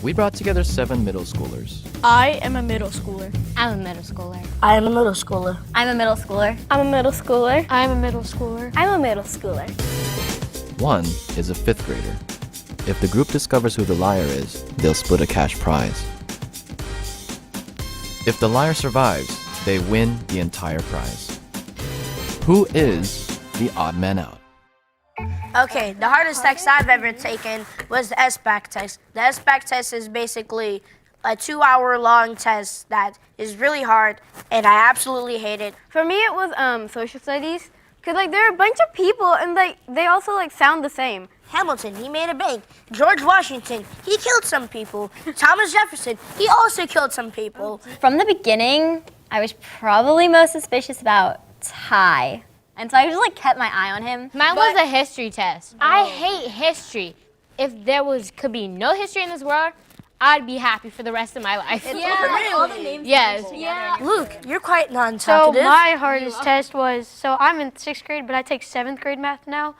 We brought together 7 middle schoolers. I am a middle schooler. I'm a middle schooler. I am a middle schooler. I'm a middle schooler. I'm a middle schooler. I'm a middle schooler. I'm a middle schooler. 1 is a 5th grader. If the group discovers who the liar is, they'll split a cash prize. If the liar survives, they win the entire prize. Who is the odd man out? Okay, the hardest test I've ever taken was the SBAC test. The SBAC test is basically a 2-hour-long test that is really hard, and I absolutely hate it. For me, it was social studies, cause like there are a bunch of people, and like they also like sound the same. Hamilton, he made a bank. George Washington, he killed some people. Thomas Jefferson, he also killed some people. From the beginning, I was probably most suspicious about Ty. And so I just like kept my eye on him. Mine was a history test. I hate history. If there could be no history in this world, I'd be happy for the rest of my life. All the names. Yes. Luke, you're quite So non-talkative. my hardest test was, so I'm in 6th grade, but I take 7th grade math now.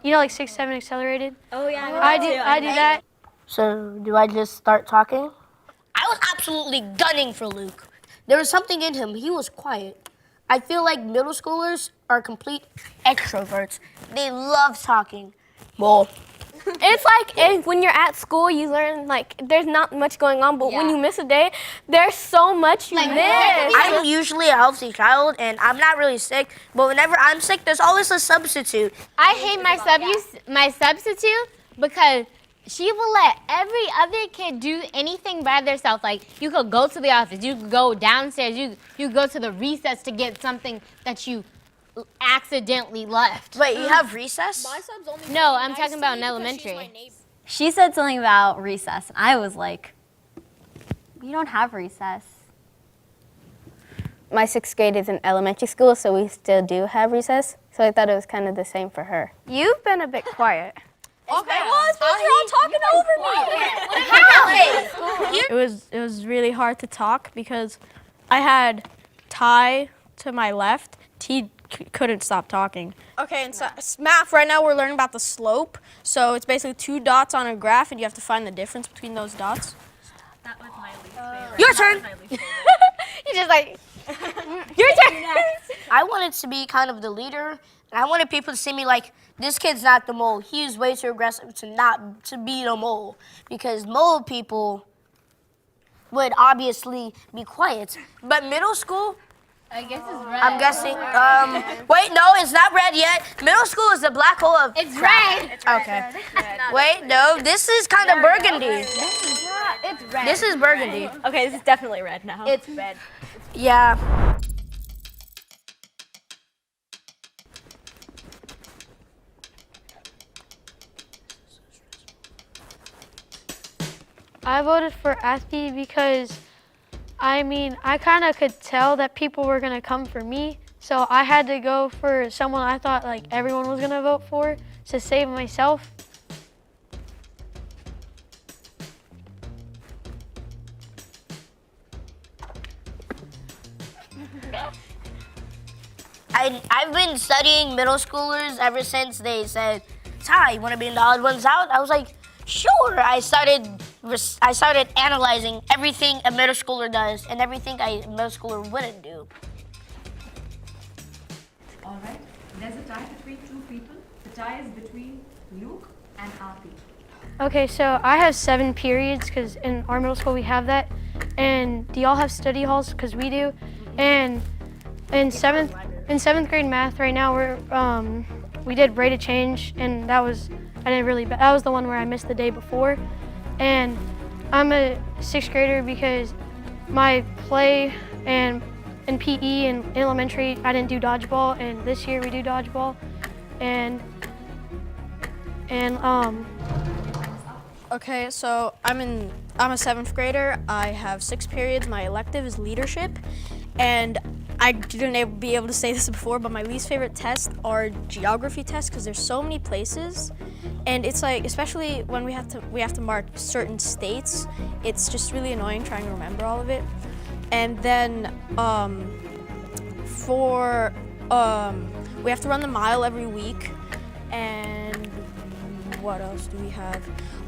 You know, like 6, 7 accelerated? Oh yeah. I do that. So, do I just start talking? I was absolutely gunning for Luke. There was something in him. He was quiet. I feel like middle schoolers are complete extroverts. They love talking. Well, It's like when you're at school, you learn like there's not much going on, but when you miss a day, there's so much you miss. I'm usually a healthy child, and I'm not really sick. But whenever I'm sick, there's always a substitute. I hate my substitute because she will let every other kid do anything by themselves. Like, you could go to the office, you could go downstairs, you go to the recess to get something that you accidentally left. Wait, you have recess? No, I'm talking about in elementary. She said something about recess, and I was like, "We don't have recess." My 6th grade is in elementary school, so we still do have recess. So I thought it was kind of the same for her. You've been a bit quiet. Okay, well, it's because you're all talking over me. It was really hard to talk because I had Ty to my left. He couldn't stop talking. Okay, and so math, right now we're learning about the slope. So it's basically 2 dots on a graph, and you have to find the difference between those dots. That was my least favorite. Your turn. You're just like, your turn. I wanted to be kind of the leader, and I wanted people to see me like, this kid's not the mole. He's way too aggressive to be the mole, because mole people would obviously be quiet. But middle school, I guess it's red. I'm guessing. Wait, no, it's not red yet. Middle school is the black hole of. It's red. Okay. Wait, no, this is kind of burgundy. It's red. This is burgundy. Okay, this is definitely red now. It's red. Yeah. I voted for Athie because, I mean, I kind of could tell that people were going to come for me. So I had to go for someone I thought like everyone was going to vote for to save myself. I've been studying middle schoolers ever since they said, Ty, you want to be in the odd ones out? I was like, sure. I started analyzing everything a middle schooler does and everything a middle schooler wouldn't do. All right. There's a tie between 2 people. The tie is between Luke and Aarti. Okay, so I have 7 periods because in our middle school we have that. And do y'all have study halls? Because we do. And in 7th grade math right now we did rate of change, and that was that was the one where I missed the day before. And I'm a 6th grader because my play and in PE and elementary I didn't do dodgeball, and this year we do dodgeball. And okay, so I'm a 7th grader. I have 6 periods. My elective is leadership, and I didn't be able to say this before, but my least favorite tests are geography tests because there's so many places, and it's like, especially when we have to mark certain states, it's just really annoying trying to remember all of it. And then we have to run the mile every week, and what else do we have?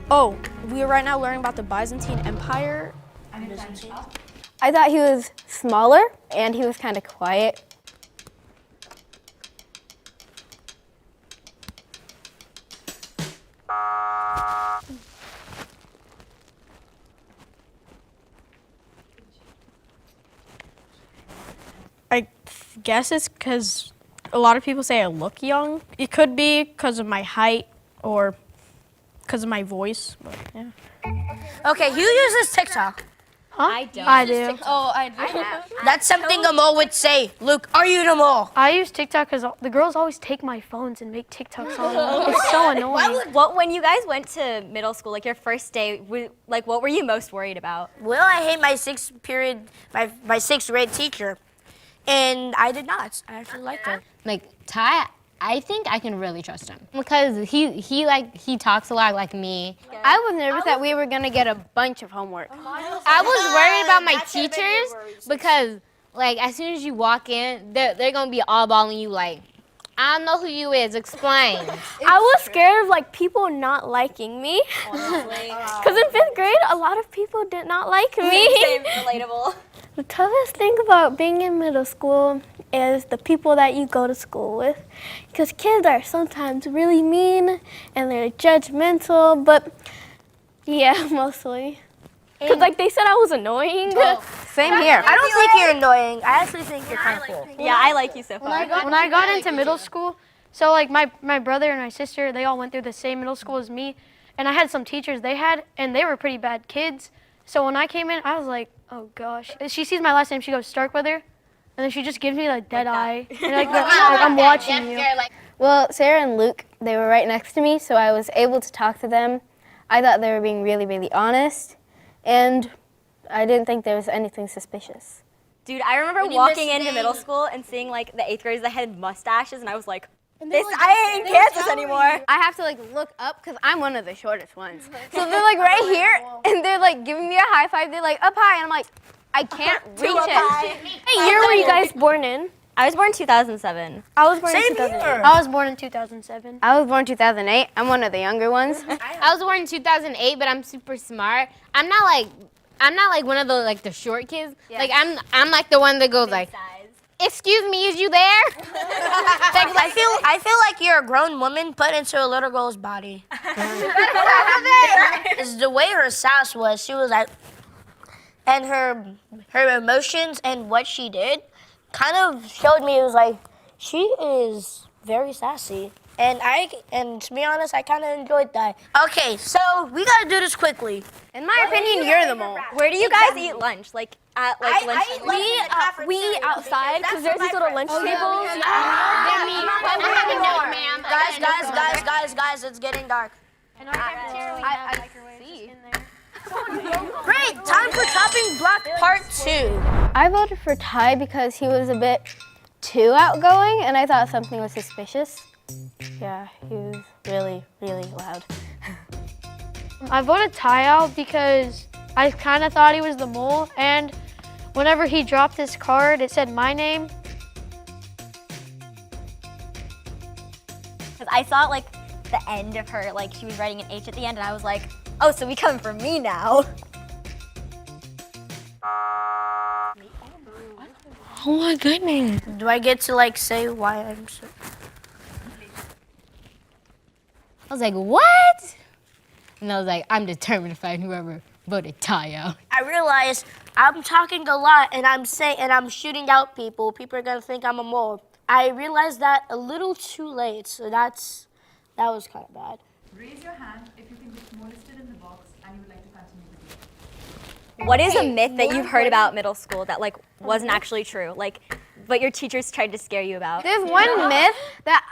Oh, we are right now learning about the Byzantine Empire. And your time is up. I thought he was smaller and he was kind of quiet. I guess it's because a lot of people say I look young. It could be because of my height or because of my voice. But, yeah. Okay, who uses TikTok? I don't. I do. Oh, I do. That's something a mole would say. Luke, are you the mole? I use TikTok because the girls always take my phones and make TikToks on them. It's so annoying. When you guys went to middle school, like your first day, what were you most worried about? Well, I hate my sixth period, my sixth grade teacher. And I did not. I actually liked her. Like Ty, I think I can really trust him because he talks a lot like me. I was nervous that we were gonna get a bunch of homework. I was worried about my teachers because like as soon as you walk in, they're gonna be all balling you like, I don't know who you is. Explain. I was scared of like people not liking me. Honestly. Because in 5th grade, a lot of people did not like me. Same, relatable. The toughest thing about being in middle school is the people that you go to school with. Because kids are sometimes really mean and they're judgmental, but yeah, mostly. Because like they said I was annoying. Same here. I don't think you're annoying. I actually think you're kind of cool. Yeah, I like you so far. When I got into middle school, so like my brother and my sister, they all went through the same middle school as me, and I had some teachers and they were pretty bad kids. So when I came in, I was like, oh gosh. She sees my last name, she goes Starkweather, and then she just gives me like dead eye. And like I'm watching you. Well, Sarah and Luke, they were right next to me, so I was able to talk to them. I thought they were being really, really honest, and I didn't think there was anything suspicious. Dude, I remember walking into middle school and seeing like the 8th graders that had mustaches, and I was like, I ain't in Kansas anymore. I have to like look up because I'm one of the shortest ones. So they're like right here, and they're like giving me a high five. They're like up high, and I'm like, I can't reach it. What year were you guys born in? I was born in 2007. I was born Same in 2008. here. I was born in 2007. I was born in 2008. I'm one of the younger ones. I was born in 2008, but I'm super smart. I'm not like one of the like the short kids. Yeah. Like I'm like the one that goes like, excuse me, is you there? I feel like you're a grown woman put into a little girl's body. It's the way her sass was. She was like, and her emotions and what she did kind of showed me. It was like she is very sassy, and to be honest, I kind of enjoyed that. Okay, so we gotta do this quickly. In my opinion, you're the mole. Where do you guys eat lunch? Like at like lunch? We eat outside because there's these little lunch tables. Guys, it's getting dark. In our cafeteria, we have microwaves in there. Great, time for chopping block part 2. I voted for Ty because he was a bit too outgoing, and I thought something was suspicious. Yeah, he was really, really loud. I voted Ty out because I kind of thought he was the mole, and whenever he dropped his card, it said my name. Because I saw like the end of her, like she was writing an H at the end, and I was like, oh, so we coming for me now. Oh my goodness. Do I get to like say why I'm so? I was like, what? And I was like, I'm determined to find whoever voted Ty out. I realized I'm talking a lot and I'm shooting out people. People are gonna think I'm a mole. I realized that a little too late, so that was kind of bad. Raise your hand if you think the mole is still in the box and you would like to continue the game. What is a myth that you've heard about middle school that like wasn't actually true? Like, but your teachers tried to scare you about? There's one myth that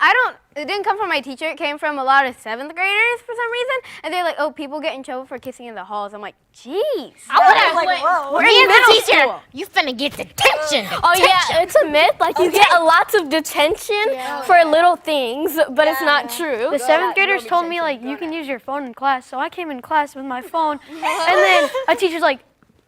it didn't come from my teacher, it came from a lot of 7th graders for some reason. And they're like, oh, people get in trouble for kissing in the halls. I'm like, jeez. I would have like, whoa. me as a teacher, you finna get detention. Oh yeah, it's a myth. Like you get lots of detention for little things, but it's not true. The 7th graders told me like you can use your phone in class, so I came in class with my phone, and then a teacher's like,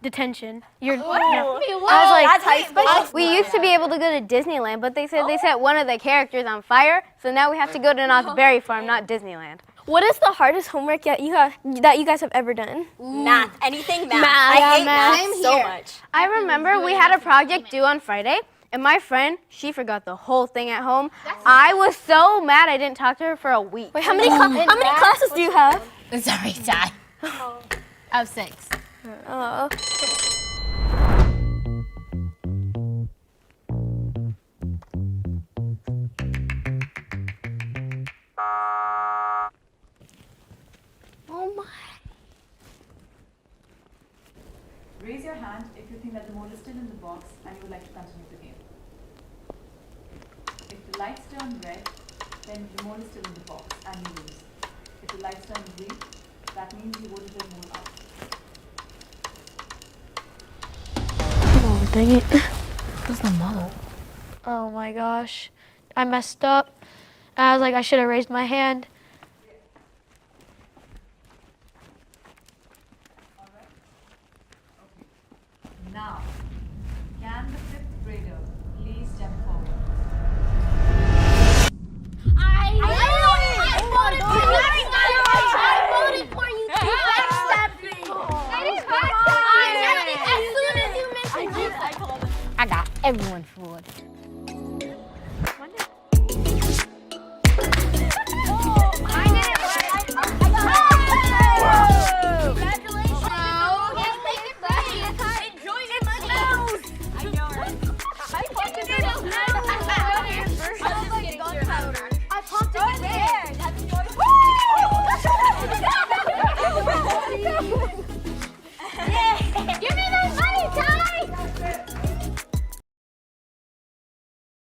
detention. You're. No. I was like, That's high school. We used to be able to go to Disneyland, but they said they set one of the characters on fire, so now we have to go to Knott's Berry Farm, not Disneyland. What is the hardest homework that you guys have ever done? Math. Anything math. Math. I hate math Same so here. much. I remember we had a project due on Friday, and my friend, she forgot the whole thing at home. I was so mad I didn't talk to her for a week. Wait, how many classes do you have? Sorry, Ty. I have 6. Oh. Oh my. Raise your hand if you think that the mole is still in the box and you would like to continue the game. If the lights turn red, then the mole is still in the box and you lose. If the lights turn green, that means you voted the mole out. Oh, dang it. Who's the mole? Oh my gosh. I messed up. I was like, I should have raised my hand. Now, can the 5th grader please step forward? I voted for you. You backstabbed me. I didn't backstab you. As soon as you mentioned it, I got everyone.